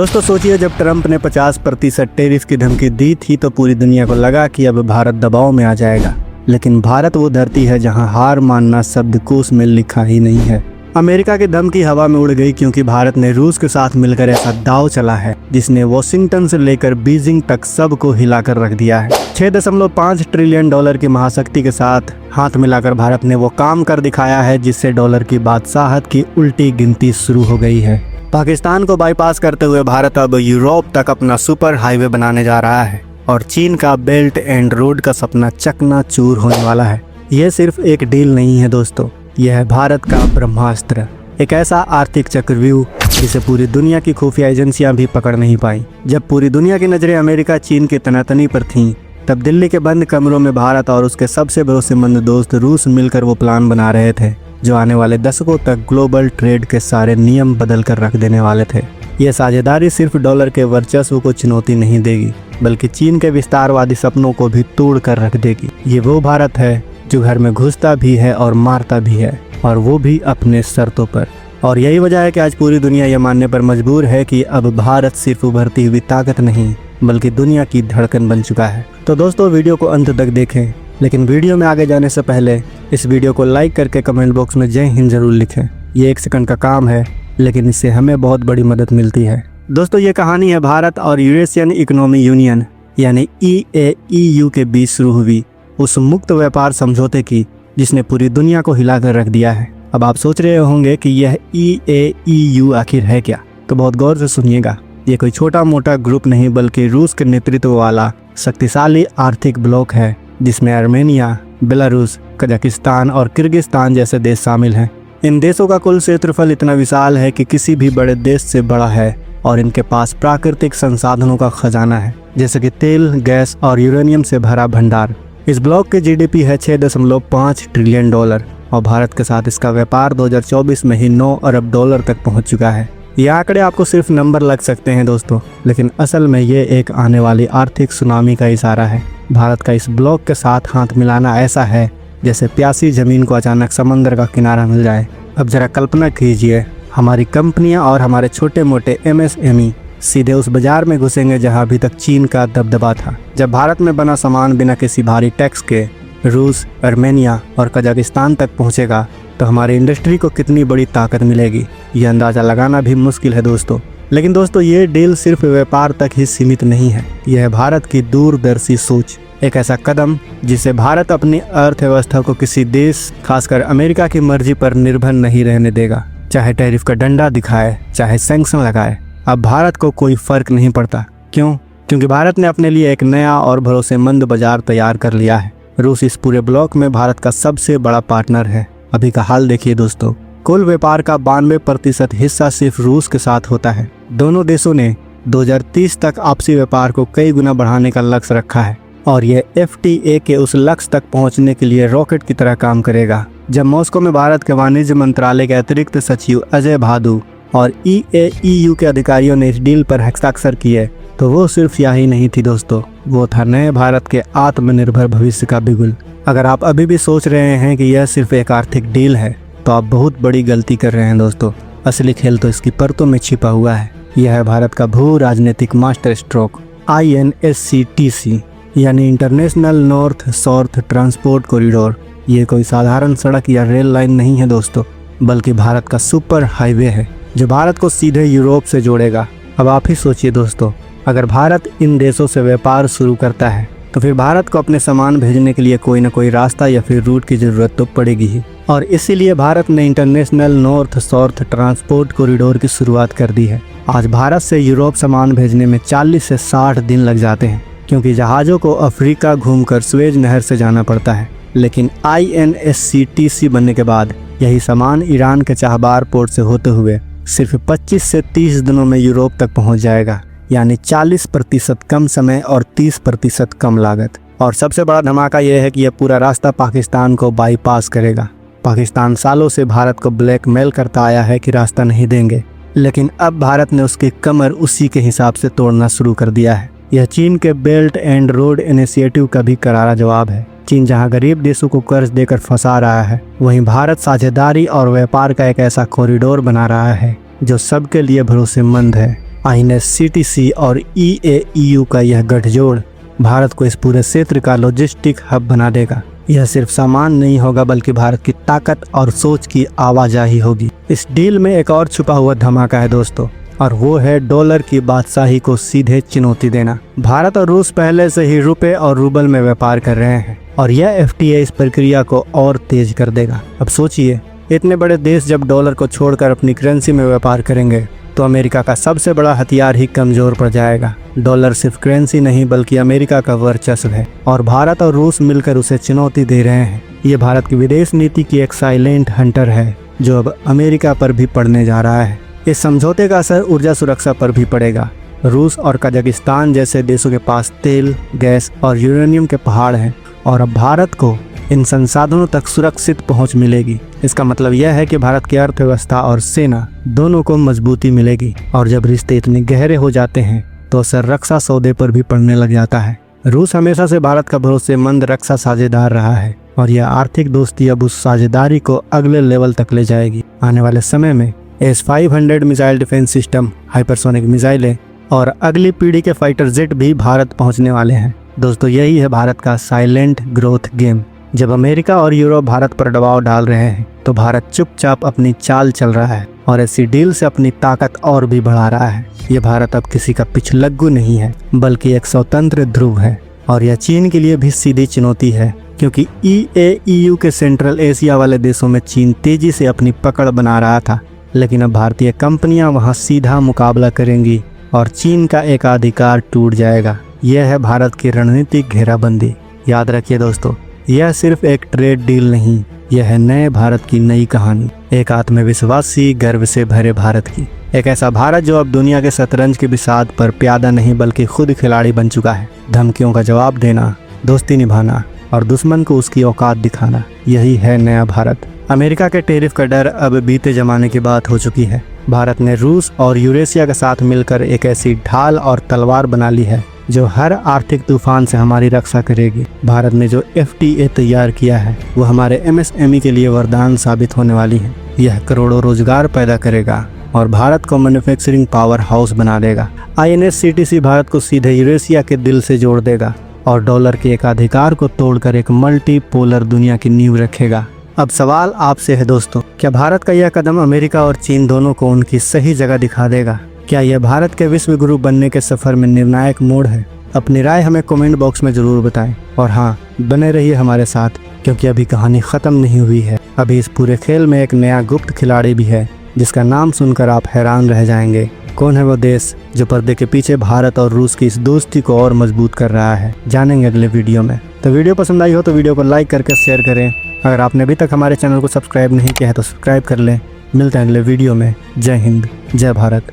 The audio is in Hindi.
दोस्तों सोचिए, जब ट्रंप ने 50% टैरिफ की धमकी दी थी तो पूरी दुनिया को लगा कि अब भारत दबाव में आ जाएगा। लेकिन भारत वो धरती है जहां हार मानना शब्दकोश में लिखा ही नहीं है। अमेरिका की धमकी हवा में उड़ गई क्योंकि भारत ने रूस के साथ मिलकर ऐसा दांव चला है जिसने वॉशिंगटन से लेकर बीजिंग तक सबको हिलाकर रख दिया है। 6.5 ट्रिलियन डॉलर की महाशक्ति के साथ हाथ मिलाकर भारत ने वो काम कर दिखाया है जिससे डॉलर की बादशाहत की उल्टी गिनती शुरू हो गई है। पाकिस्तान को बाईपास करते हुए भारत अब यूरोप तक अपना सुपर हाईवे बनाने जा रहा है और चीन का बेल्ट एंड रोड का सपना चकनाचूर होने वाला है। यह सिर्फ एक डील नहीं है दोस्तों, यह है भारत का ब्रह्मास्त्र, एक ऐसा आर्थिक चक्रव्यूह जिसे पूरी दुनिया की खुफिया एजेंसियां भी पकड़ नहीं पाई। जब पूरी दुनिया की नजरें अमेरिका चीन की तनातनी पर थीं, तब दिल्ली के बंद कमरों में भारत और उसके सबसे भरोसेमंद दोस्त रूस मिलकर वो प्लान बना रहे थे जो आने वाले दशकों तक ग्लोबल ट्रेड के सारे नियम बदल कर रख देने वाले थे। यह साझेदारी सिर्फ डॉलर के वर्चस्व को चुनौती नहीं देगी बल्कि चीन के विस्तारवादी सपनों को भी तोड़ कर रख देगी। ये वो भारत है जो घर में घुसता भी है और मारता भी है, और वो भी अपने शर्तों पर। और यही वजह है कि आज पूरी दुनिया ये मानने पर मजबूर है कि अब भारत सिर्फ उभरती हुई ताकत नहीं बल्कि दुनिया की धड़कन बन चुका है। तो दोस्तों वीडियो को अंत तक देखें, लेकिन वीडियो में आगे जाने से पहले इस वीडियो को लाइक करके कमेंट बॉक्स में जय हिंद जरूर लिखें। ये 1 सेकंड का काम है लेकिन इससे हमें बहुत बड़ी मदद मिलती है। दोस्तों ये कहानी है भारत और यूरेशियन इकोनॉमिक यूनियन यानी EAEU के बीच शुरू हुई उस मुक्त व्यापार समझौते की जिसने पूरी दुनिया को हिलाकर रख दिया है। अब आप सोच रहे होंगे कि यह EAEU आखिर है क्या, तो बहुत गौर से सुनिएगा। ये कोई छोटा मोटा ग्रुप नहीं बल्कि रूस के नेतृत्व वाला शक्तिशाली आर्थिक ब्लॉक है जिसमें आर्मेनिया, बेलारूस, कजाकिस्तान और किर्गिस्तान जैसे देश शामिल हैं। इन देशों का कुल क्षेत्रफल इतना विशाल है कि किसी भी बड़े देश से बड़ा है और इनके पास प्राकृतिक संसाधनों का खजाना है जैसे कि तेल, गैस और यूरेनियम से भरा भंडार। इस ब्लॉक के GDP है 6.5 ट्रिलियन डॉलर और भारत के साथ इसका व्यापार 2024 में ही 9 अरब डॉलर तक पहुंच चुका है। ये आंकड़े आपको सिर्फ नंबर लग सकते हैं दोस्तों, लेकिन असल में ये एक आने वाली आर्थिक सुनामी का इशारा है। भारत का इस ब्लॉक के साथ हाथ मिलाना ऐसा है जैसे प्यासी जमीन को अचानक समंदर का किनारा मिल जाए। अब जरा कल्पना कीजिए, हमारी कंपनियां और हमारे छोटे मोटे MSME सीधे उस बाजार में घुसेंगे जहां अभी तक चीन का दबदबा था। जब भारत में बना सामान बिना किसी भारी टैक्स के रूस, आर्मेनिया और कजाकिस्तान तक पहुंचेगा तो हमारी इंडस्ट्री को कितनी बड़ी ताकत मिलेगी, ये अंदाज़ा लगाना भी मुश्किल है दोस्तों। लेकिन दोस्तों ये डील सिर्फ व्यापार तक ही सीमित नहीं है, यह है भारत की दूरदर्शी सोच, एक ऐसा कदम जिससे भारत अपनी अर्थव्यवस्था को किसी देश खासकर अमेरिका की मर्जी पर निर्भर नहीं रहने देगा। चाहे टैरिफ का डंडा दिखाए, चाहे सैंक्शन लगाए, अब भारत को कोई फर्क नहीं पड़ता। क्यों? क्योंकि भारत ने अपने लिए एक नया और भरोसेमंद बाजार तैयार कर लिया है। रूस इस पूरे ब्लॉक में भारत का सबसे बड़ा पार्टनर है। अभी का हाल देखिए दोस्तों, कुल व्यापार का 92% हिस्सा सिर्फ रूस के साथ होता है। दोनों देशों ने 2030 तक आपसी व्यापार को कई गुना बढ़ाने का लक्ष्य रखा है और ये FTA के उस लक्ष्य तक पहुंचने के लिए रॉकेट की तरह काम करेगा। जब मॉस्को में भारत के वाणिज्य मंत्रालय के अतिरिक्त सचिव अजय भादु और EAEU के अधिकारियों ने इस डील पर हस्ताक्षर किए तो वो सिर्फ यही नहीं थी दोस्तों, वो था नए भारत के आत्मनिर्भर भविष्य का बिगुल। अगर आप अभी भी सोच रहे हैं कि यह सिर्फ एक आर्थिक डील है तो आप बहुत बड़ी गलती कर रहे हैं दोस्तों। असली खेल तो इसकी परतों में छिपा हुआ है। यह है भारत का भू राजनीतिक मास्टर स्ट्रोक INSCTC यानी international north south transport corridor. ये कोई साधारण सड़क या रेल लाइन नहीं है दोस्तों, बल्कि भारत का सुपर हाईवे है जो भारत को सीधे यूरोप से जोड़ेगा। अब आप ही सोचिए दोस्तों, अगर भारत इन देशों से व्यापार शुरू करता है तो फिर भारत को अपने सामान भेजने के लिए कोई ना कोई रास्ता या फिर रूट की जरूरत तो पड़ेगी ही, और इसीलिए भारत ने international north south transport corridor की शुरुआत कर दी है। आज भारत से यूरोप सामान भेजने में 40 से 60 दिन लग जाते हैं क्योंकि जहाज़ों को अफ्रीका घूमकर स्वेज नहर से जाना पड़ता है। लेकिन INSCTC बनने के बाद यही सामान ईरान के चाहबार पोर्ट से होते हुए सिर्फ 25 से 30 दिनों में यूरोप तक पहुंच जाएगा, यानी 40% कम समय और 30% कम लागत। और सबसे बड़ा धमाका यह है कि यह पूरा रास्ता पाकिस्तान को बाईपास करेगा। पाकिस्तान सालों से भारत को ब्लैकमेल करता आया है कि रास्ता नहीं देंगे, लेकिन अब भारत ने उसकी कमर उसी के हिसाब से तोड़ना शुरू कर दिया है। यह चीन के बेल्ट एंड रोड इनिशिएटिव का भी करारा जवाब है। चीन जहां गरीब देशों को कर्ज देकर फंसा रहा है, वहीं भारत साझेदारी और व्यापार का एक ऐसा कॉरिडोर बना रहा है जो सबके लिए भरोसेमंद है। INSCTC और EAEU का यह गठजोड़ भारत को इस पूरे क्षेत्र का लॉजिस्टिक हब बना देगा। यह सिर्फ सामान नहीं होगा बल्कि भारत की ताकत और सोच की आवाजाही होगी। इस डील में एक और छुपा हुआ धमाका है दोस्तों, और वो है डॉलर की बादशाही को सीधे चुनौती देना। भारत और रूस पहले से ही रुपए और रूबल में व्यापार कर रहे हैं और यह FTA इस प्रक्रिया को और तेज कर देगा। अब सोचिए, इतने बड़े देश जब डॉलर को छोड़कर अपनी करेंसी में व्यापार करेंगे तो अमेरिका का सबसे बड़ा हथियार ही कमजोर पड़ जाएगा। डॉलर सिर्फ करेंसी नहीं बल्कि अमेरिका का वर्चस्व है और भारत और रूस मिलकर उसे चुनौती दे रहे हैं। ये भारत की विदेश नीति की एक साइलेंट हंटर है जो अब अमेरिका पर भी पड़ने जा रहा है। इस समझौते का असर ऊर्जा सुरक्षा पर भी पड़ेगा। रूस और कजाकिस्तान जैसे देशों के पास तेल, गैस और यूरेनियम के पहाड़ हैं और अब भारत को इन संसाधनों तक सुरक्षित पहुंच मिलेगी। इसका मतलब यह है कि भारत की अर्थव्यवस्था और सेना दोनों को मजबूती मिलेगी और जब रिश्ते इतने गहरे हो जाते हैं तो असर रक्षा सौदे पर भी पड़ने लग जाता है। रूस हमेशा से भारत का भरोसेमंद रक्षा साझेदार रहा है और यह आर्थिक दोस्ती अब उस साझेदारी को अगले लेवल तक ले जाएगी। आने वाले समय में S-500 missile defence system, hypersonic मिसाइलें और अगली पीढ़ी के फाइटर जेट भी भारत पहुंचने वाले हैं। दोस्तों, यही है भारत का साइलेंट ग्रोथ गेम। जब अमेरिका और यूरोप भारत पर दबाव डाल रहे हैं तो भारत चुपचाप अपनी चाल चल रहा है और ऐसी डील से अपनी ताकत और भी बढ़ा रहा है। ये भारत अब किसी का पिछलग्गू नहीं है बल्कि एक स्वतंत्र ध्रुव है और यह चीन के लिए भी सीधी चुनौती है, क्योंकि EAEU के सेंट्रल एशिया वाले देशों में चीन तेजी से अपनी पकड़ बना रहा था, लेकिन अब भारतीय कंपनियां वहां सीधा मुकाबला करेंगी और चीन का एकाधिकार टूट जाएगा। यह है भारत की रणनीतिक घेराबंदी। याद रखिए दोस्तों, यह सिर्फ एक ट्रेड डील नहीं, यह है नए भारत की नई कहानी। एक आत्मविश्वासी, गर्व से भरे भारत की। एक ऐसा भारत जो अब दुनिया के शतरंज के बिसात पर प्यादा नहीं बल्कि खुद खिलाड़ी बन चुका है। धमकियों का जवाब देना, दोस्ती निभाना और दुश्मन को उसकी औकात दिखाना, यही है नया भारत। अमेरिका के टैरिफ का डर अब बीते जमाने की बात हो चुकी है। भारत ने रूस और यूरेशिया के साथ मिलकर एक ऐसी ढाल और तलवार बना ली है जो हर आर्थिक तूफान से हमारी रक्षा करेगी। भारत ने जो FTA तैयार किया है वो हमारे MSME के लिए वरदान साबित होने वाली है। यह करोड़ों रोजगार पैदा करेगा और भारत को मैन्युफैक्चरिंग पावर हाउस बना देगा। INSCTC भारत को सीधे यूरेशिया के दिल से जोड़ देगा और डॉलर के एकाधिकार को तोड़कर एक मल्टीपोलर दुनिया की नींव रखेगा। अब सवाल आपसे है दोस्तों, क्या भारत का यह कदम अमेरिका और चीन दोनों को उनकी सही जगह दिखा देगा? क्या यह भारत के विश्व गुरु बनने के सफर में निर्णायक मोड़ है? अपनी राय हमें कमेंट बॉक्स में जरूर बताएं और हाँ, बने रहिए हमारे साथ, क्योंकि अभी कहानी खत्म नहीं हुई है। अभी इस पूरे खेल में एक नया गुप्त खिलाड़ी भी है जिसका नाम सुनकर आप हैरान रह जाएंगे। कौन है वो देश जो पर्दे के पीछे भारत और रूस की इस दोस्ती को और मजबूत कर रहा है? जानेंगे अगले वीडियो में। तो वीडियो पसंद आई हो तो वीडियो को लाइक करके शेयर करें। अगर आपने अभी तक हमारे चैनल को सब्सक्राइब नहीं किया है तो सब्सक्राइब कर लें। मिलते हैं अगले वीडियो में। जय हिंद, जय भारत।